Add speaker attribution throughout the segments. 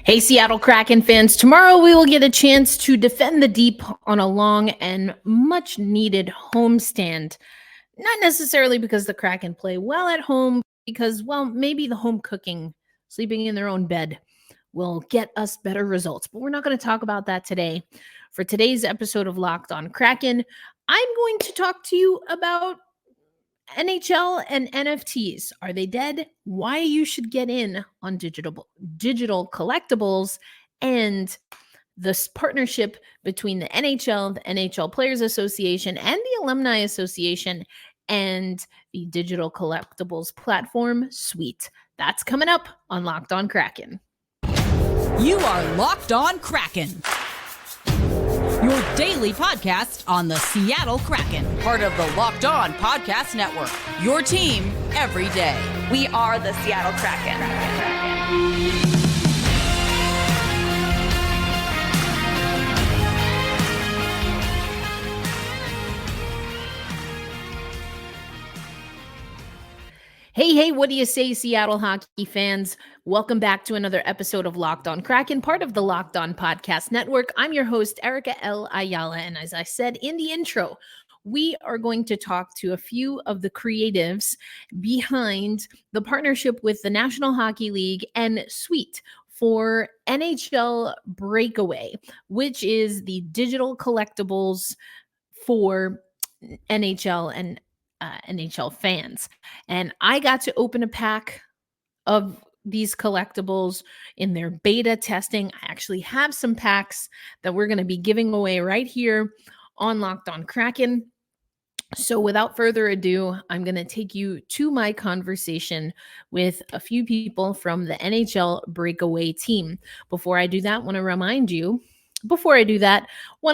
Speaker 1: Hey, Seattle Kraken fans. Tomorrow we will get a chance to defend the deep on a long and much needed homestand. Not necessarily because the Kraken play well at home, because, well, maybe the home cooking, sleeping in their own bed, will get us better results. But we're not going to talk about that today. For today's episode of Locked On Kraken, I'm going to talk to you about NHL and NFTs. Are they dead? Why you should get in on digital collectibles, and this partnership between the NHL, the NHL Players Association, and the Alumni Association, and the digital collectibles platform Suite. That's coming up on Locked On Kraken.
Speaker 2: You are Locked On Kraken, your daily podcast on the Seattle Kraken, part of the Locked On Podcast Network, your team every day.
Speaker 3: We are the Seattle Kraken.
Speaker 1: Hey, what do you say, Seattle hockey fans? Welcome back to another episode of Locked On Kraken, part of the Locked On Podcast Network. I'm your host, Erica L. Ayala, and as I said in the intro, we are going to talk to a few of the creatives behind the partnership with the National Hockey League and Suite for NHL Breakaway, which is the digital collectibles for NHL and NHL fans. And I got to open a pack of these collectibles in their beta testing. I actually have some packs that we're going to be giving away right here on Locked On Kraken. So without further ado, I'm going to take you to my conversation with a few people from the NHL Breakaway team. Before I do that, want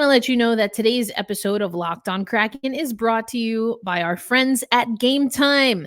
Speaker 1: to let you know that today's episode of Locked On Kraken is brought to you by our friends at Game Time.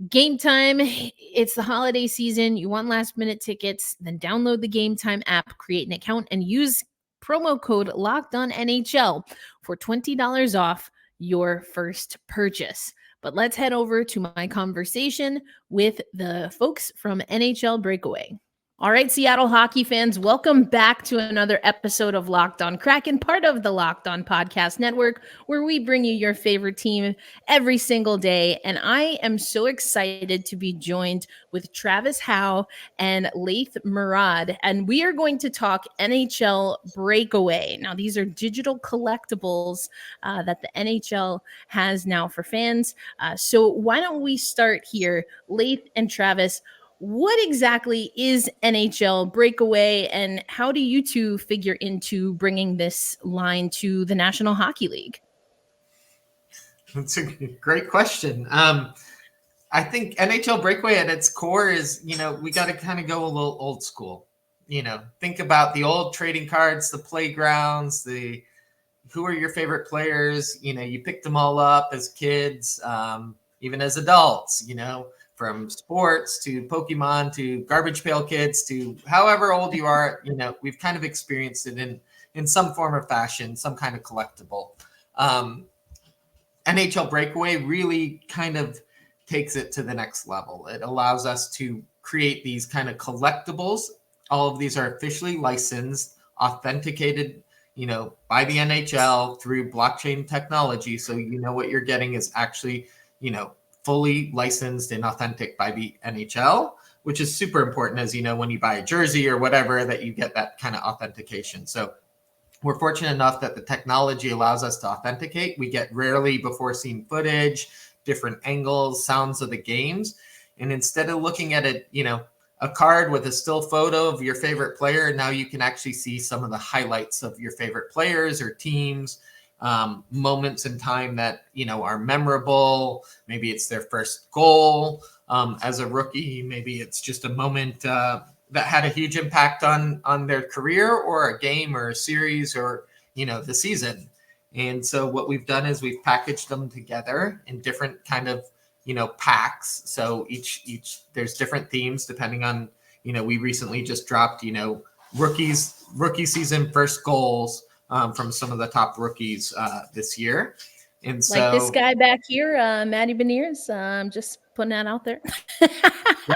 Speaker 1: Game Time, it's the holiday season. You want last minute tickets, then download the Game Time app, create an account, and use promo code LOCKEDONNHL for $20 off your first purchase. But let's head over to my conversation with the folks from NHL Breakaway. All right, Seattle hockey fans, welcome back to another episode of Locked On Kraken, part of the Locked On Podcast Network, where we bring you your favorite team every single day. And I am so excited to be joined with Travis Howe and Laith Murad, and we are going to talk NHL Breakaway. Now, these are digital collectibles that the NHL has now for fans. So why don't we start here, Laith and Travis? What exactly is NHL Breakaway, and how do you two figure into bringing this line to the National Hockey League?
Speaker 4: That's a great question. I think NHL Breakaway at its core is, we got to kind of go a little old school. Think about the old trading cards, the playgrounds, who are your favorite players? You picked them all up as kids, even as adults, from sports to Pokemon to Garbage Pail Kids to however old you are, we've kind of experienced it in some form or fashion, some kind of collectible. NHL Breakaway really kind of takes it to the next level. It allows us to create these kind of collectibles. All of these are officially licensed, authenticated, by the NHL through blockchain technology. So what you're getting is actually, fully licensed and authentic by the NHL, which is super important, as when you buy a jersey or whatever, that you get that kind of authentication. So we're fortunate enough that the technology allows us to authenticate. We get rarely before seen footage, different angles, sounds of the games. And instead of looking at it, a card with a still photo of your favorite player, now you can actually see some of the highlights of your favorite players or teams, moments in time that, are memorable. Maybe it's their first goal as a rookie. Maybe it's just a moment that had a huge impact on their career or a game or a series or, the season. And so what we've done is we've packaged them together in different kind of, packs. So each there's different themes depending on, we recently just dropped, rookie season first goals from some of the top rookies this year. And so,
Speaker 1: like this guy back here, Matty Beniers, just putting that out there.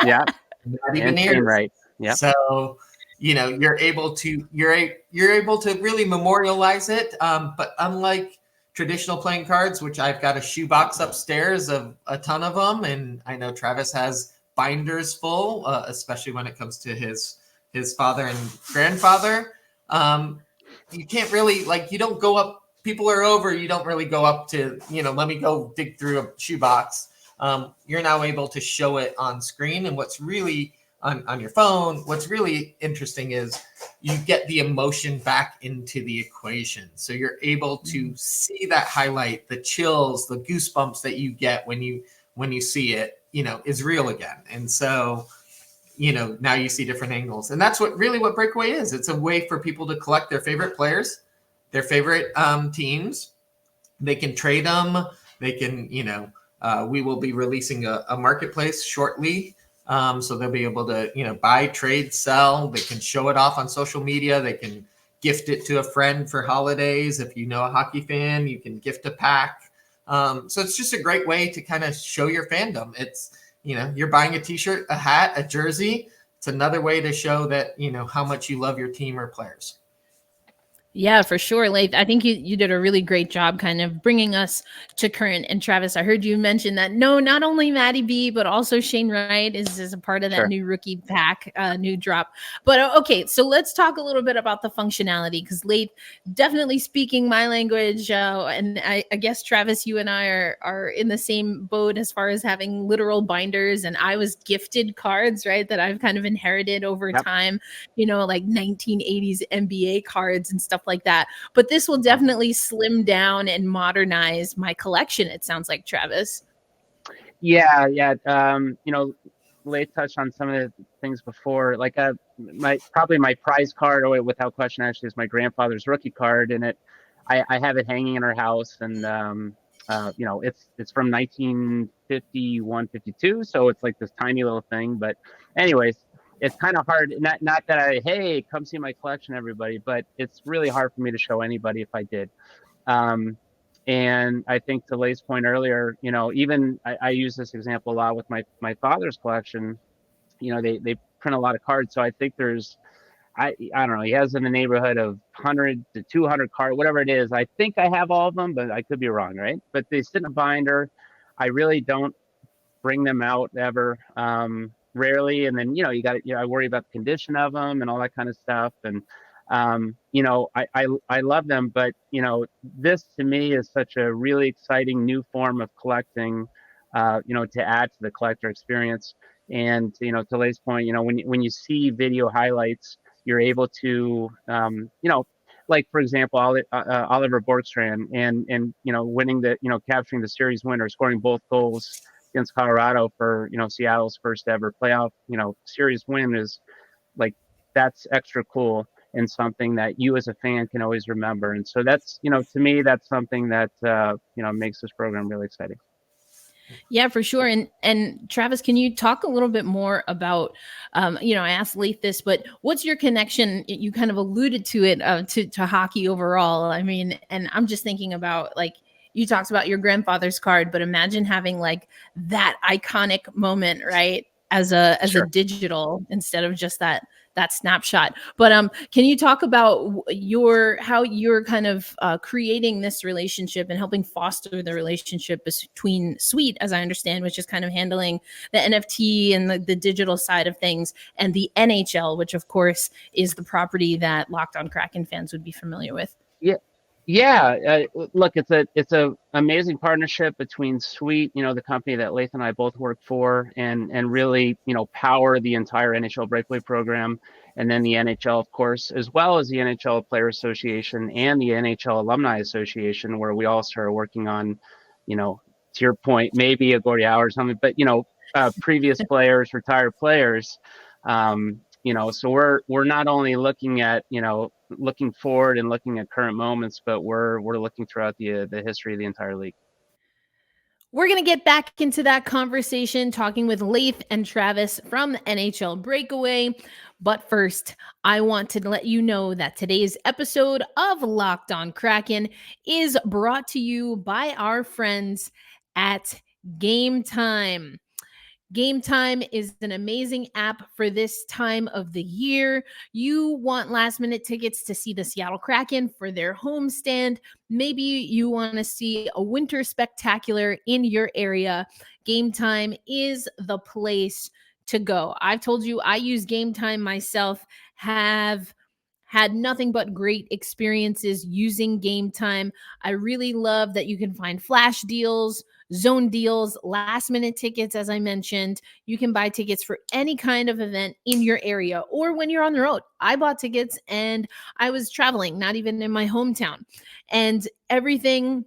Speaker 5: Yeah.
Speaker 4: Matty Beniers.
Speaker 5: Right. Yeah.
Speaker 4: So, you're able to really memorialize it. But unlike traditional playing cards, which I've got a shoebox upstairs of a ton of them, and I know Travis has binders full, especially when it comes to his father and grandfather. You can't really, like, you don't go up. People are over. You don't really go up to, let me go dig through a shoebox. You're now able to show it on screen, and what's really on your phone, what's really interesting is you get the emotion back into the equation. So you're able to see that highlight, the chills, the goosebumps that you get when you see it, is real again. And so, now you see different angles. And that's what Breakaway is. It's a way for people to collect their favorite players, their favorite teams. They can trade them. They can, we will be releasing a marketplace shortly. So they'll be able to, buy, trade, sell. They can show it off on social media. They can gift it to a friend for holidays. If you know a hockey fan, you can gift a pack. So it's just a great way to kind of show your fandom. It's, you're buying a t-shirt, a hat, a jersey. It's another way to show that, how much you love your team or players.
Speaker 1: Yeah, for sure, Laith. I think you did a really great job kind of bringing us to current. And Travis, I heard you mention that not only Maddie B, but also Shane Wright is a part of that new rookie pack, new drop. But okay, so let's talk a little bit about the functionality, because Laith, definitely speaking my language, and I guess Travis, you and I are in the same boat as far as having literal binders, and I was gifted cards, right, that I've kind of inherited over time, like 1980s NBA cards and stuff like that. But this will definitely slim down and modernize my collection, it sounds like, Travis.
Speaker 5: Yeah. Laith touched on some of the things before. Like my prize card, without question, actually, is my grandfather's rookie card, and I have it hanging in our house, and it's from 1951, 52, so it's like this tiny little thing. But anyways, it's kind of hard. Not that hey, come see my collection, everybody, but it's really hard for me to show anybody if I did. And I think to Lay's point earlier, even I use this example a lot with my father's collection. They print a lot of cards, so I think there's, I don't know, he has in the neighborhood of 100 to 200 cards, whatever it is. I think I have all of them, but I could be wrong, right? But they sit in a binder. I really don't bring them out ever. Rarely. And then, I worry about the condition of them and all that kind of stuff. And, I love them, but, this to me is such a really exciting new form of collecting, to add to the collector experience. And, to Lay's point, when you see video highlights, you're able to, like, for example, Oliver Borkstrand and winning capturing the series winner, scoring both goals against Colorado for, Seattle's first ever playoff, series win is like, that's extra cool and something that you as a fan can always remember. And so that's, to me, that's something that, makes this program really exciting.
Speaker 1: Yeah, for sure. And Travis, can you talk a little bit more about, I asked Laith this, but what's your connection? You kind of alluded to it, to hockey overall. I mean, and I'm just thinking about, like, you talked about your grandfather's card, but imagine having like that iconic moment, right? As a digital, instead of just that snapshot. But can you talk about how you're kind of creating this relationship and helping foster the relationship between Sweet, as I understand, which is kind of handling the NFT and the digital side of things, and the NHL, which of course is the property that Locked On Kraken fans would be familiar with?
Speaker 5: Yeah. Look, it's a amazing partnership between Sweet, the company that Laith and I both work for, and really, power the entire NHL Breakaway program, and then the NHL, of course, as well as the NHL Player Association and the NHL Alumni Association, where we all started working on, to your point, maybe a Gordie Howe or something, but previous players, retired players. So we're not only looking at, looking forward and looking at current moments, but we're looking throughout the history of the entire league.
Speaker 1: We're going to get back into that conversation, talking with Laith and Travis from the NHL Breakaway. But first, I want to let you know that today's episode of Locked On Kraken is brought to you by our friends at Game Time. Game Time is an amazing app for this time of the year. You want last minute tickets to see the Seattle Kraken for their homestand. Maybe you want to see a winter spectacular in your area. Game Time is the place to go. I've told you I use Game Time myself, have had nothing but great experiences using Game Time. I really love that you can find flash deals, zone deals, last minute tickets. As I mentioned, you can buy tickets for any kind of event in your area or when you're on the road. I bought tickets and I was traveling, not even in my hometown, and everything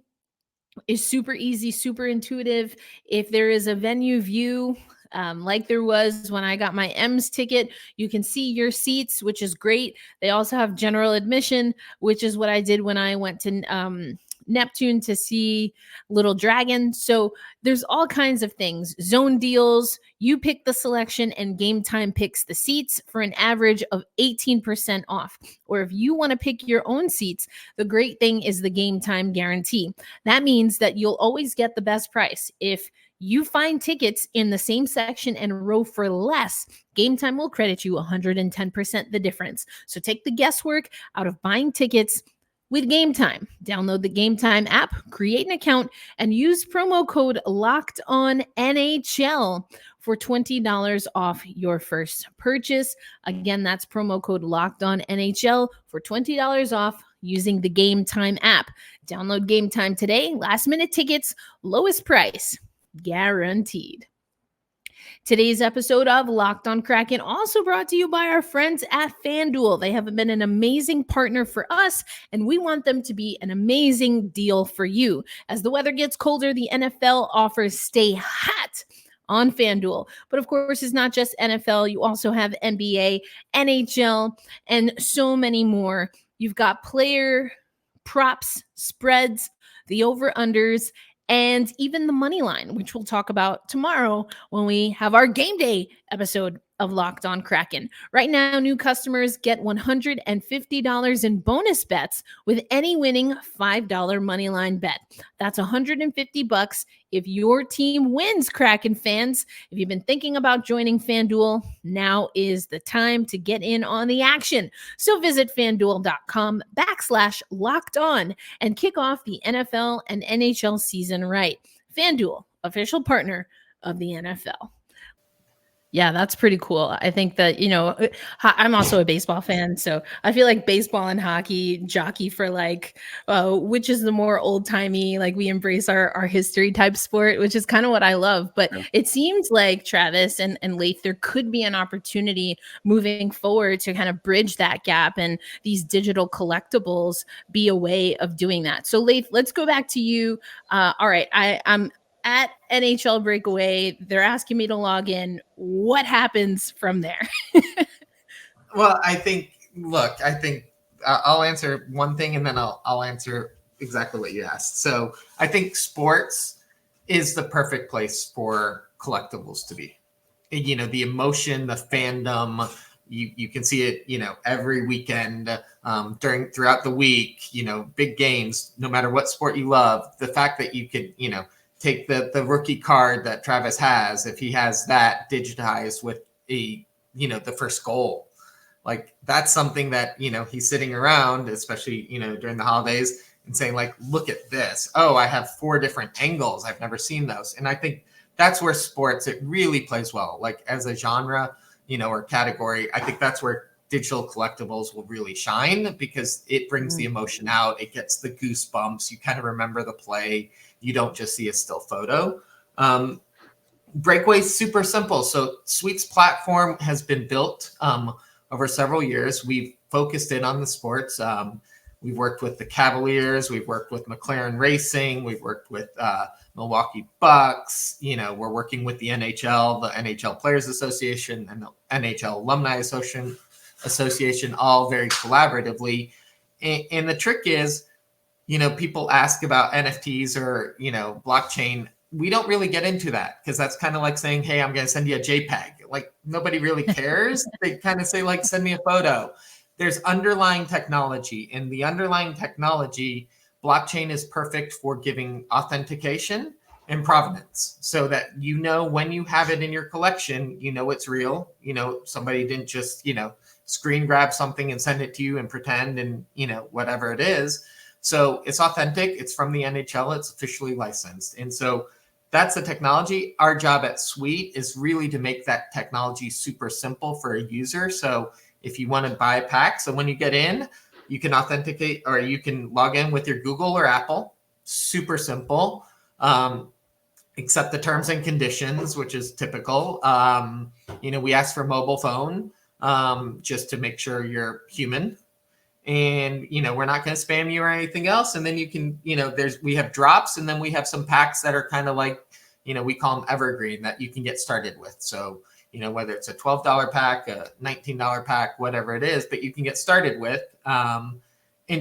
Speaker 1: is super easy, super intuitive. If there is a venue view, like there was when I got my M's ticket, you can see your seats, which is great. They also have general admission, which is what I did when I went to Neptune to see Little Dragon. So there's all kinds of things. Zone deals, you pick the selection and Game Time picks the seats for an average of 18% off. Or if you want to pick your own seats, the great thing is the Game Time guarantee. That means that you'll always get the best price. If you find tickets in the same section and row for less, Game Time will credit you 110% the difference. So take the guesswork out of buying tickets with Game Time. Download the Game Time app, create an account, and use promo code LOCKEDONNHL for $20 off your first purchase. Again, that's promo code LOCKEDONNHL for $20 off using the Game Time app. Download Game Time today. Last minute tickets, lowest price, guaranteed. Today's episode of Locked on Kraken also brought to you by our friends at FanDuel. They have been an amazing partner for us, and we want them to be an amazing deal for you. As the weather gets colder, the NFL offers stay hot on FanDuel. But of course, it's not just NFL. You also have NBA, NHL, and so many more. You've got player props, spreads, the over-unders, and even the money line, which we'll talk about tomorrow when we have our game day episode of Locked on Kraken. Right now, new customers get $150 in bonus bets with any winning $5 money line bet. That's $150 if your team wins, Kraken fans. If you've been thinking about joining FanDuel, now is the time to get in on the action. So visit FanDuel.com/locked on and kick off the NFL and NHL season right. FanDuel, official partner of the NFL. Yeah, that's pretty cool. I think that, I'm also a baseball fan, so I feel like baseball and hockey jockey for which is the more old timey, like we embrace our history type sport, which is kind of what I love. But it seems like Travis and Laith, there could be an opportunity moving forward to kind of bridge that gap, and these digital collectibles be a way of doing that. So Laith, let's go back to you. All right, I'm at NHL Breakaway. They're asking me to log in. What happens from there?
Speaker 4: Well, I think I'll answer one thing and then I'll answer exactly what you asked. So I think sports is the perfect place for collectibles to be. The emotion, the fandom, you can see it, every weekend, throughout the week, big games, no matter what sport you love. The fact that you could, take the rookie card that Travis has, if he has that digitized with the first goal, like that's something that, he's sitting around, especially, during the holidays and saying like, look at this. Oh, I have 4 different angles. I've never seen those. And I think that's where sports, it really plays well, like as a genre, or category. I think that's where digital collectibles will really shine because it brings the emotion out. It gets the goosebumps. You kind of remember the play. You don't just see a still photo. Breakaway is super simple. So Sweet's platform has been built over several years. We've focused in on the sports. We've worked with the Cavaliers. We've worked with McLaren Racing. We've worked with Milwaukee Bucks. We're working with the NHL, the NHL Players Association, and the NHL Alumni Association, all very collaboratively. And the trick is, people ask about NFTs or, blockchain. We don't really get into that because that's kind of like saying, hey, I'm going to send you a JPEG. Like nobody really cares. They kind of say like, send me a photo. There's underlying technology, and the underlying technology, blockchain is perfect for giving authentication and provenance, so that when you have it in your collection, it's real. Somebody didn't just screen grab something and send it to you and pretend, and whatever it is. So it's authentic, it's from the NHL, it's officially licensed. And so that's the technology. Our job at Suite is really to make that technology super simple for a user. So if you want to buy a pack, so when you get in, you can authenticate, or you can log in with your Google or Apple. Super simple. Accept the terms and conditions, which is typical. We ask for mobile phone, just to make sure you're human. And, we're not going to spam you or anything else. And then you can, we have drops, and then we have some packs that are kind of like, we call them evergreen, that you can get started with. So, whether it's a $12 pack, a $19 pack, whatever it is, but you can get started with, and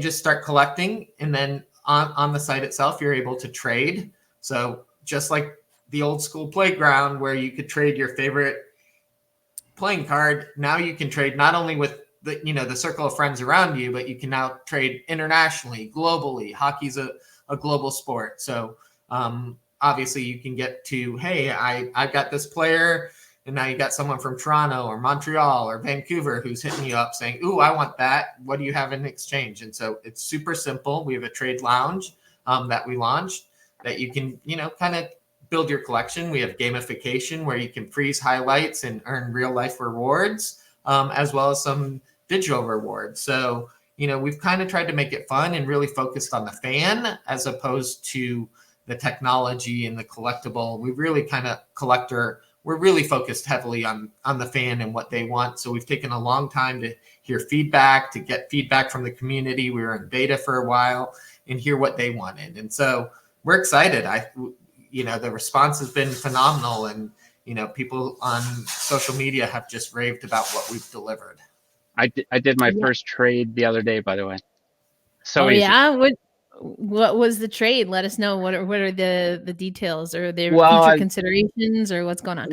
Speaker 4: just start collecting. And then on the site itself, you're able to trade. So just like the old school playground where you could trade your favorite playing card, now you can trade not only with the circle of friends around you, but you can now trade internationally, globally. Hockey's a global sport. So obviously you can get to, hey, I've got this player, and now you got someone from Toronto or Montreal or Vancouver who's hitting you up saying, ooh, I want that. What do you have in exchange? And so it's super simple. We have a trade lounge that we launched that you can, kind of build your collection. We have gamification where you can freeze highlights and earn real life rewards, as well as some digital rewards. So, we've kind of tried to make it fun and really focused on the fan as opposed to the technology and the collectible. We really kind of we're really focused heavily on the fan and what they want. So we've taken a long time to hear feedback, to get feedback from the community. We were in beta for a while and hear what they wanted. And so we're excited. The response has been phenomenal, and, people on social media have just raved about what we've delivered.
Speaker 5: I did my first trade the other day, by the way. So easy.
Speaker 1: Yeah. What was the trade? Let us know. What are the details, or their future considerations, or what's going on?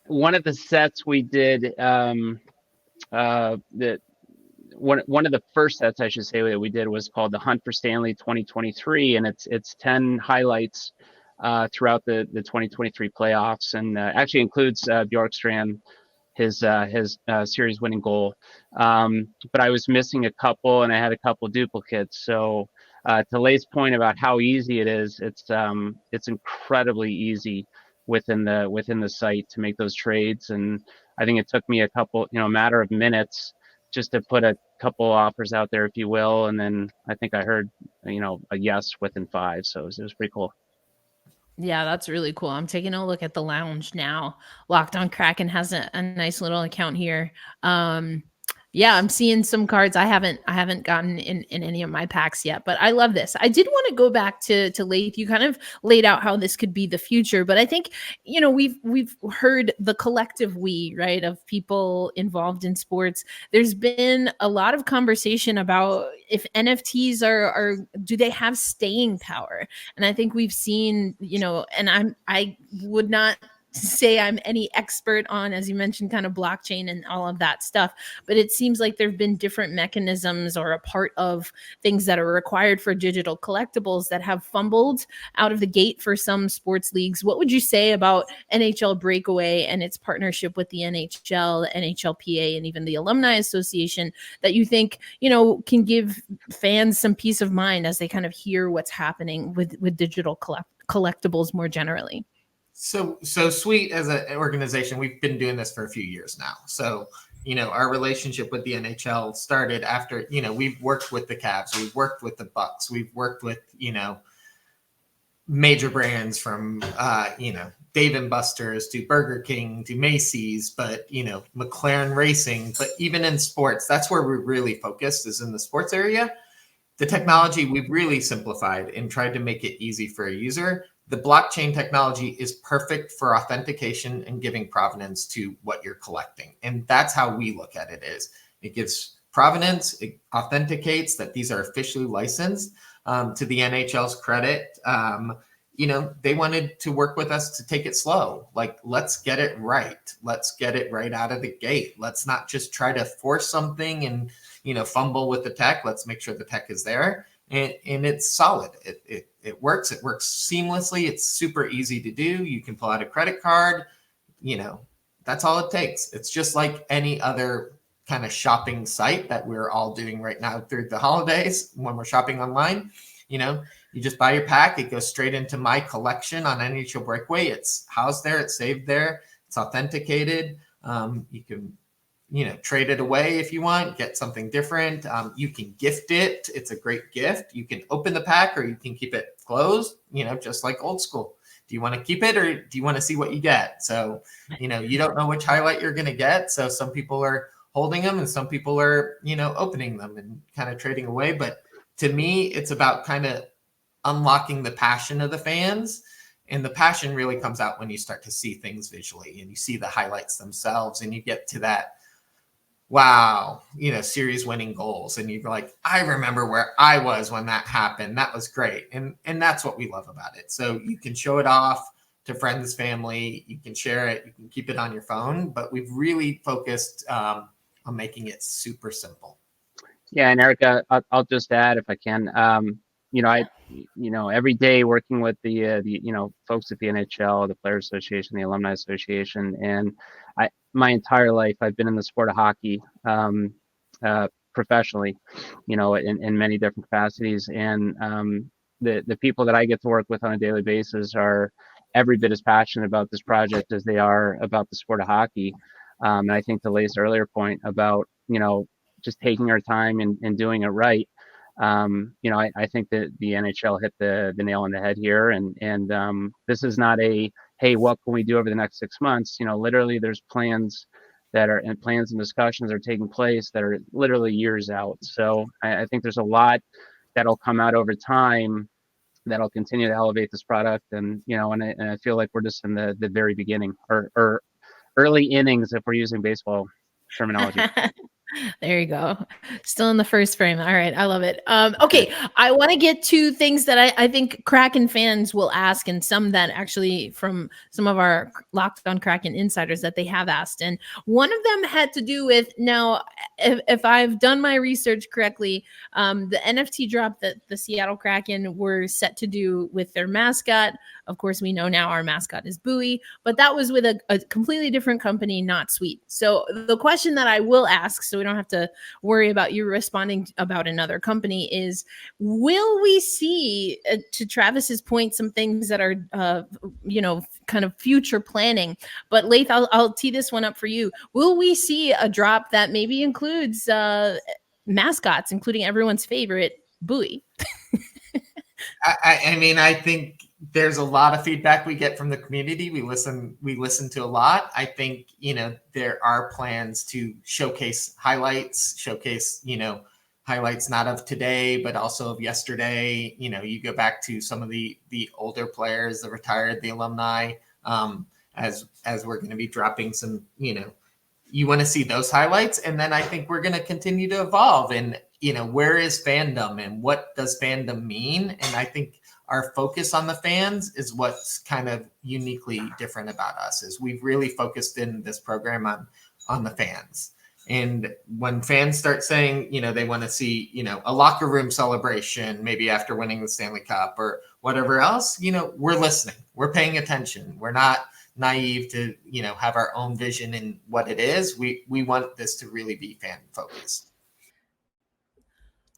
Speaker 5: One of the sets we did, one of the first sets, I should say, that we did was called the Hunt for Stanley 2023, and it's 10 highlights throughout the 2023 playoffs, and actually includes Bjorkstrand, his series winning goal. But I was missing a couple, and I had a couple duplicates. So to Laith's point about how easy it is, it's incredibly easy within the site to make those trades. And I think it took me a matter of minutes just to put a couple offers out there, if you will. And then I think I heard, a yes within 5. So it was pretty cool.
Speaker 1: Yeah, that's really cool. I'm taking a look at the lounge now. Locked On Kraken has a nice little account here. Yeah, I'm seeing some cards I haven't gotten in any of my packs yet, but I love this. I did want to go back to Laith. You kind of laid out how this could be the future, but I think, we've heard the collective we, right, of people involved in sports. There's been a lot of conversation about if NFTs are do they have staying power? And I think we've seen, and I would not say I'm any expert on, as you mentioned, kind of blockchain and all of that stuff, but it seems like there've been different mechanisms or a part of things that are required for digital collectibles that have fumbled out of the gate for some sports leagues. What would you say about NHL Breakaway and its partnership with the NHL, NHLPA, and even the Alumni Association that you think, can give fans some peace of mind as they kind of hear what's happening with digital collectibles more generally?
Speaker 4: So Suite as an organization, we've been doing this for a few years now. So, our relationship with the NHL started after, we've worked with the Cavs, we've worked with the Bucks, we've worked with, major brands from, Dave & Buster's to Burger King to Macy's, but, McLaren Racing. But even in sports, that's where we're really focused, is in the sports area. The technology we've really simplified and tried to make it easy for a user. The blockchain technology is perfect for authentication and giving provenance to what you're collecting. And that's how we look at it. It gives provenance, it authenticates that these are officially licensed. To the NHL's credit, they wanted to work with us to take it slow. Like, let's get it right. Let's get it right out of the gate. Let's not just try to force something and, fumble with the tech. Let's make sure the tech is there. and it's solid. It works. It works seamlessly. It's super easy to do. You can pull out a credit card. That's all it takes. It's just like any other kind of shopping site that we're all doing right now through the holidays when we're shopping online. You just buy your pack. It goes straight into my collection on NHL Breakaway. It's housed there. It's saved there. It's authenticated. You can, trade it away if you want, get something different. You can gift it. It's a great gift. You can open the pack or you can keep it closed, just like old school. Do you want to keep it or do you want to see what you get? So, you don't know which highlight you're going to get. So some people are holding them and some people are, opening them and kind of trading away. But to me, it's about kind of unlocking the passion of the fans. And the passion really comes out when you start to see things visually and you see the highlights themselves and you get to that, wow, series winning goals. And you're like, I remember where I was when that happened. That was great. And that's what we love about it. So you can show it off to friends, family, you can share it, you can keep it on your phone, but we've really focused on making it super simple.
Speaker 5: Yeah. And Erica, I'll just add if I can, every day working with the folks at the NHL, the Players Association, the Alumni Association, and my entire life I've been in the sport of hockey professionally, in many different capacities. And the people that I get to work with on a daily basis are every bit as passionate about this project as they are about the sport of hockey. And I think to Laith's earlier point about just taking our time and doing it right. I think that the NHL hit the nail on the head here, and this is not a, hey, what can we do over the next 6 months? Literally there's plans and discussions are taking place that are literally years out. So I think there's a lot that'll come out over time that'll continue to elevate this product. And, and I feel like we're just in the very beginning or early innings, if we're using baseball terminology.
Speaker 1: There you go. Still in the first frame. All right. I love it. Okay. I want to get to things that I think Kraken fans will ask, and some that actually from some of our Locked on Kraken insiders that they have asked. And one of them had to do with, now, if I've done my research correctly, the NFT drop that the Seattle Kraken were set to do with their mascot. Of course, we know now our mascot is Bowie, but that was with a completely different company, not Sweet. So the question that I will ask, so we don't have to worry about you responding about another company, is will we see, to Travis's point, some things that are, kind of future planning? But Laith, I'll tee this one up for you. Will we see a drop that maybe includes mascots, including everyone's favorite, Bowie?
Speaker 4: I think there's a lot of feedback we get from the community. We listen to a lot. I think, there are plans to showcase highlights, highlights not of today, but also of yesterday. You go back to some of the older players, the retired, the alumni, as we're going to be dropping some, you want to see those highlights. And then I think we're going to continue to evolve. And, where is fandom and what does fandom mean? And I think our focus on the fans is what's kind of uniquely different about us, is we've really focused in this program on the fans. And when fans start saying, they want to see, a locker room celebration, maybe after winning the Stanley Cup or whatever else, we're listening, we're paying attention. We're not naive to, have our own vision in what it is. We want this to really be fan focused.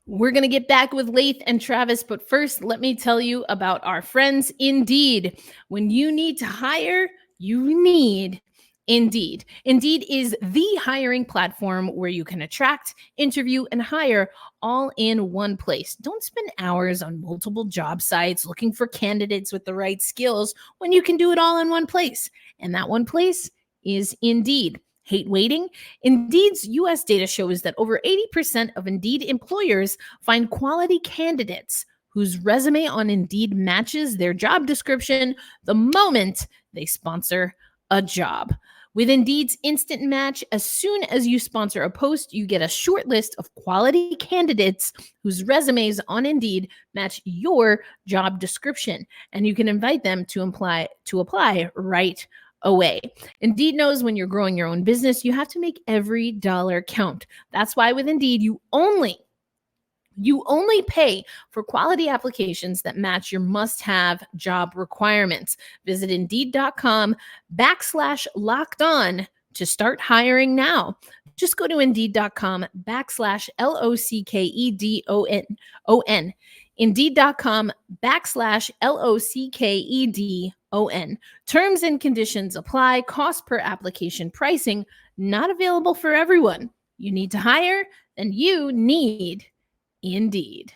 Speaker 1: We're going to get back with Laith and Travis, but first, let me tell you about our friends Indeed. When you need to hire, you need Indeed. Indeed is the hiring platform where you can attract, interview, and hire all in one place. Don't spend hours on multiple job sites looking for candidates with the right skills when you can do it all in one place. And that one place is Indeed. Hate waiting? Indeed's US data shows that over 80% of Indeed employers find quality candidates whose resume on Indeed matches their job description the moment they sponsor a job. With Indeed's Instant Match, as soon as you sponsor a post, you get a short list of quality candidates whose resumes on Indeed match your job description, and you can invite them to apply right away. Indeed knows when you're growing your own business, you have to make every dollar count. That's why with Indeed, you only You only pay for quality applications that match your must-have job requirements. Visit Indeed.com/locked on to start hiring now. Just go to Indeed.com/LOCKEDON. Indeed.com/LOCKEDON. Terms and conditions apply. Cost per application pricing not available for everyone. You need to hire, then you need Indeed.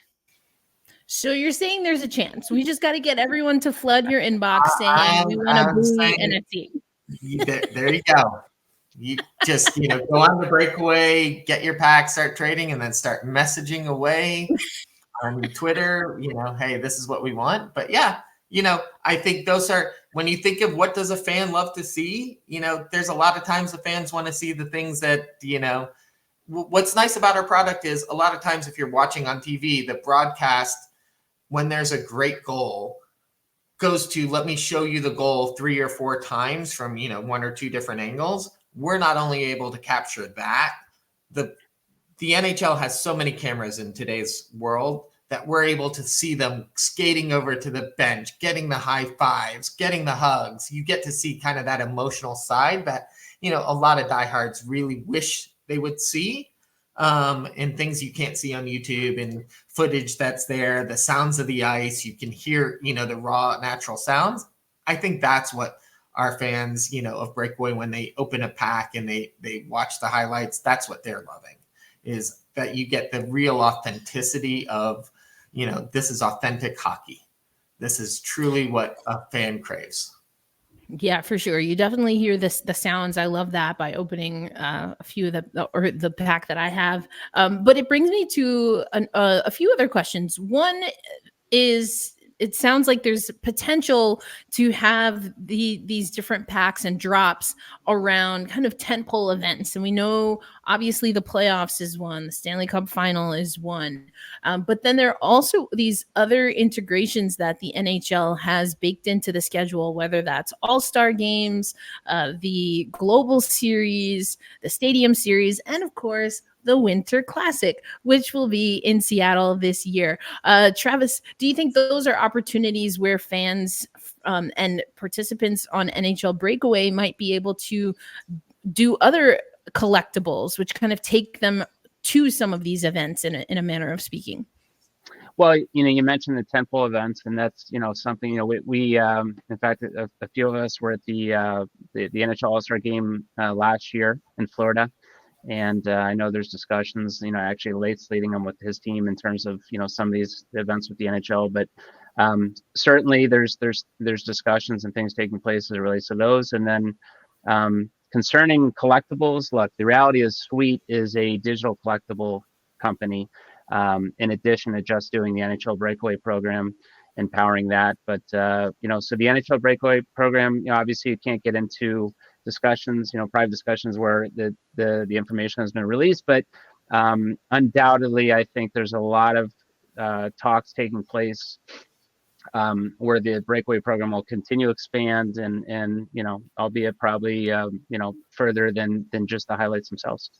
Speaker 1: So you're saying there's a chance. We just got to get everyone to flood your inbox saying we want to buoy NFT.
Speaker 4: There you go. You just, go on the breakaway, get your pack, start trading, and then start messaging away on Twitter, hey, this is what we want. But yeah, I think those are, when you think of what does a fan love to see, there's a lot of times the fans want to see the things that, what's nice about our product is a lot of times if you're watching on TV, the broadcast, when there's a great goal, goes to, let me show you the goal 3 or 4 times from, 1 or 2 different angles. We're not only able to capture that, the NHL has so many cameras in today's world that we're able to see them skating over to the bench, getting the high fives, getting the hugs. You get to see kind of that emotional side that, a lot of diehards really wish they would see, and things you can't see on YouTube, and footage that's there, the sounds of the ice, you can hear, the raw natural sounds. I think that's what our fans, of Breakaway, when they open a pack and they watch the highlights, that's what they're loving, is that you get the real authenticity of, this is authentic hockey. This is truly what a fan craves.
Speaker 1: Yeah, for sure. You definitely hear the sounds. I love that by opening a few of the pack that I have. But it brings me to a few other questions. One is, it sounds like there's potential to have these different packs and drops around kind of tentpole events. And we know, obviously, the playoffs is one, the Stanley Cup final is one. But then there are also these other integrations that the NHL has baked into the schedule, whether that's all-star games, the global series, the stadium series, and of course, the Winter Classic, which will be in Seattle this year. Travis, do you think those are opportunities where fans and participants on NHL Breakaway might be able to do other collectibles, which kind of take them to some of these events in a manner of speaking?
Speaker 5: Well, you mentioned the tentpole events, and that's, something, we in fact, a few of us were at the NHL All-Star game last year in Florida. And I know there's discussions, actually Laith's leading them with his team in terms of, some of these events with the NHL, but certainly there's discussions and things taking place as it relates to those. And then concerning collectibles, look, the reality is Sweet is a digital collectible company, in addition to just doing the NHL Breakaway program and powering that. But, so the NHL Breakaway program, obviously you can't get into discussions, private discussions where the information has been released, but undoubtedly, I think there's a lot of talks taking place where the Breakaway program will continue to expand and albeit probably further than just the highlights themselves.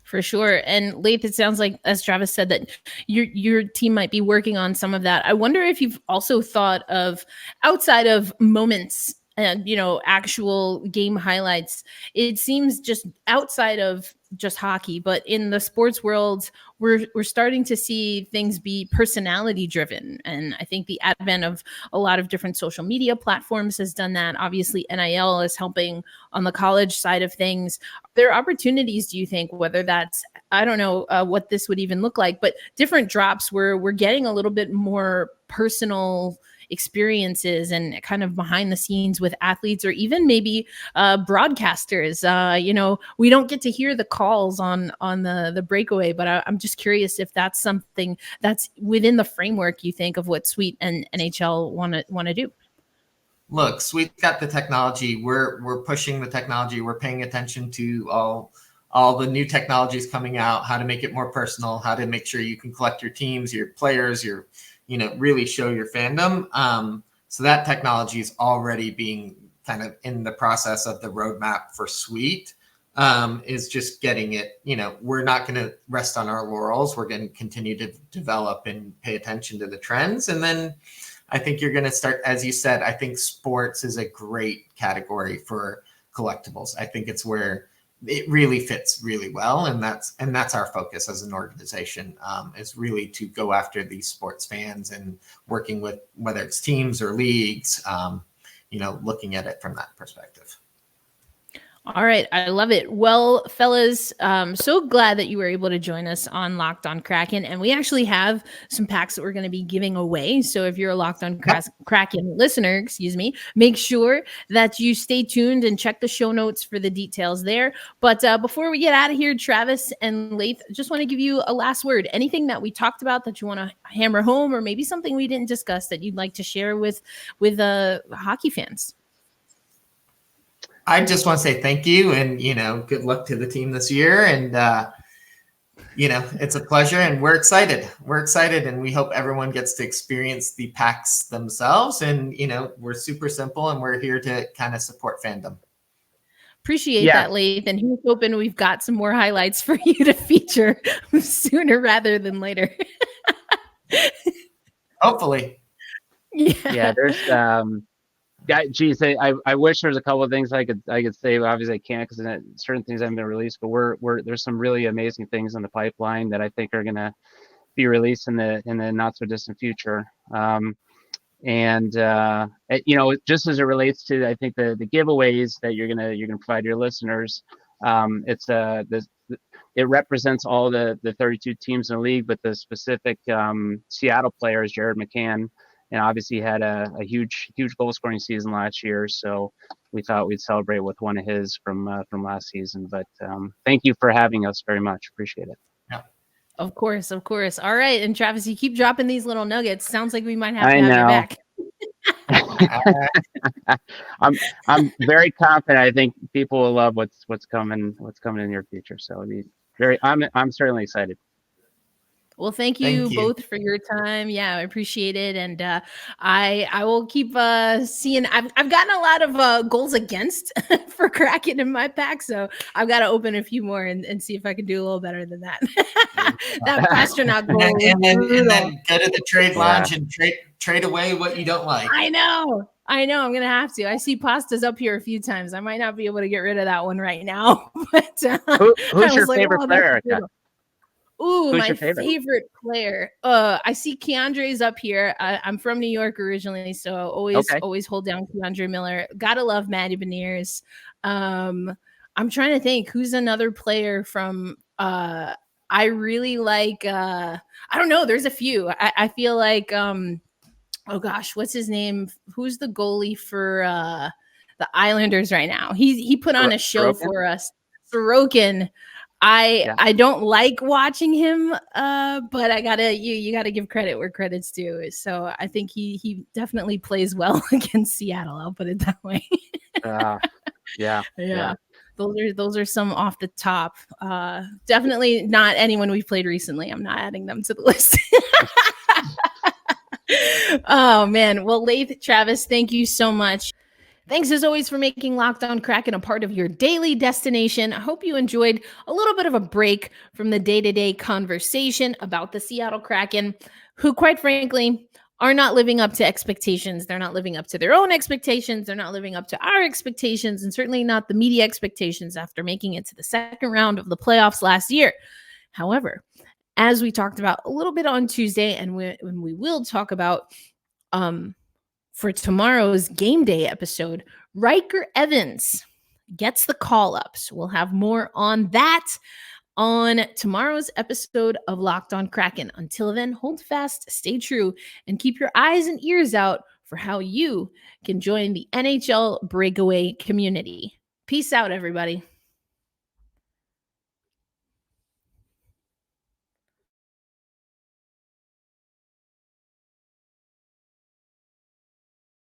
Speaker 1: For sure. And Laith, it sounds like, as Travis said, that your team might be working on some of that. I wonder if you've also thought of, outside of moments and, actual game highlights, it seems just outside of just hockey, but in the sports world, we're starting to see things be personality driven. And I think the advent of a lot of different social media platforms has done that. Obviously, NIL is helping on the college side of things. Are there opportunities, do you think, whether that's, I don't know what this would even look like, but different drops where we're getting a little bit more personal experiences and kind of behind the scenes with athletes, or even maybe broadcasters? We don't get to hear the calls on the Breakaway, but I'm just curious if that's something that's within the framework, you think, of what Sweet and NHL want to do.
Speaker 4: Look, Sweet's got the technology. We're pushing the technology. We're paying attention to all the new technologies coming out, how to make it more personal, how to make sure you can collect your teams, your players, really show your fandom. So that technology is already being kind of in the process of the roadmap for Sweet. is just getting it. We're not going to rest on our laurels. We're going to continue to develop and pay attention to the trends. And then I think you're going to start, as you said, I think sports is a great category for collectibles. I think it's where it really fits really well. And that's our focus as an organization, is really to go after these sports fans and working with, whether it's teams or leagues, looking at it from that perspective.
Speaker 1: All right. I love it. Well, fellas, so glad that you were able to join us on Locked on Kraken. And we actually have some packs that we're going to be giving away. So if you're a Locked on Kraken listener, make sure that you stay tuned and check the show notes for the details there. But before we get out of here, Travis and Laith, just want to give you a last word. Anything that we talked about that you want to hammer home, or maybe something we didn't discuss that you'd like to share with hockey fans?
Speaker 4: I just want to say thank you, and good luck to the team this year. And it's a pleasure, and we're excited. And we hope everyone gets to experience the packs themselves. And we're super simple, and we're here to kind of support fandom.
Speaker 1: Appreciate that, Laith. And here's hoping we've got some more highlights for you to feature sooner rather than later.
Speaker 4: Hopefully.
Speaker 5: Yeah. There's geez, I wish there was a couple of things I could say. But obviously, I can't because certain things haven't been released. But there's some really amazing things in the pipeline that I think are going to be released in the not so distant future. Just as it relates to, I think the giveaways that you're gonna provide your listeners, it represents all the 32 teams in the league, but the specific Seattle players, Jared McCann. And obviously had a huge goal scoring season last year. So we thought we'd celebrate with one of his from last season. But thank you for having us very much. Appreciate it.
Speaker 1: Yeah. Of course. All right. And Travis, you keep dropping these little nuggets. Sounds like we might have to have you back.
Speaker 5: I'm very confident. I think people will love what's coming in the near future. So I'm certainly excited.
Speaker 1: Well, thank you both for your time. Yeah, I appreciate it. And I will keep seeing. I've gotten a lot of goals against for Kraken in my pack. So I've got to open a few more and see if I can do a little better than that. That astronaut goal.
Speaker 4: And then go to the trade lounge and trade away what you don't like.
Speaker 1: I know. I'm going to have to. I see Pasta's up here a few times. I might not be able to get rid of that one right now. But
Speaker 5: who's your favorite player?
Speaker 1: Ooh, my favorite player. I see Keandre's up here. I'm from New York originally, so always hold down Keandre Miller. Gotta love Matty Beniers. I'm trying to think who's another player from. I really like. I don't know. There's a few. I feel like. Oh gosh, what's his name? Who's the goalie for the Islanders right now? He put on a show for us. Sorokin. I don't like watching him, but you gotta give credit where credit's due. So I think he definitely plays well against Seattle. I'll put it that way.
Speaker 5: Yeah.
Speaker 1: Those are some off the top. Definitely not anyone we've played recently. I'm not adding them to the list. Oh man. Well, Laith, Travis, thank you so much. Thanks as always for making Locked on Kraken a part of your daily destination. I hope you enjoyed a little bit of a break from the day-to-day conversation about the Seattle Kraken, who quite frankly are not living up to expectations. They're not living up to their own expectations. They're not living up to our expectations, and certainly not the media expectations after making it to the second round of the playoffs last year. However, as we talked about a little bit on Tuesday, and we will talk about for tomorrow's game day episode, Riker Evans gets the call-ups. We'll have more on that on tomorrow's episode of Locked on Kraken. Until then, hold fast, stay true, and keep your eyes and ears out for how you can join the NHL Breakaway community. Peace out, everybody.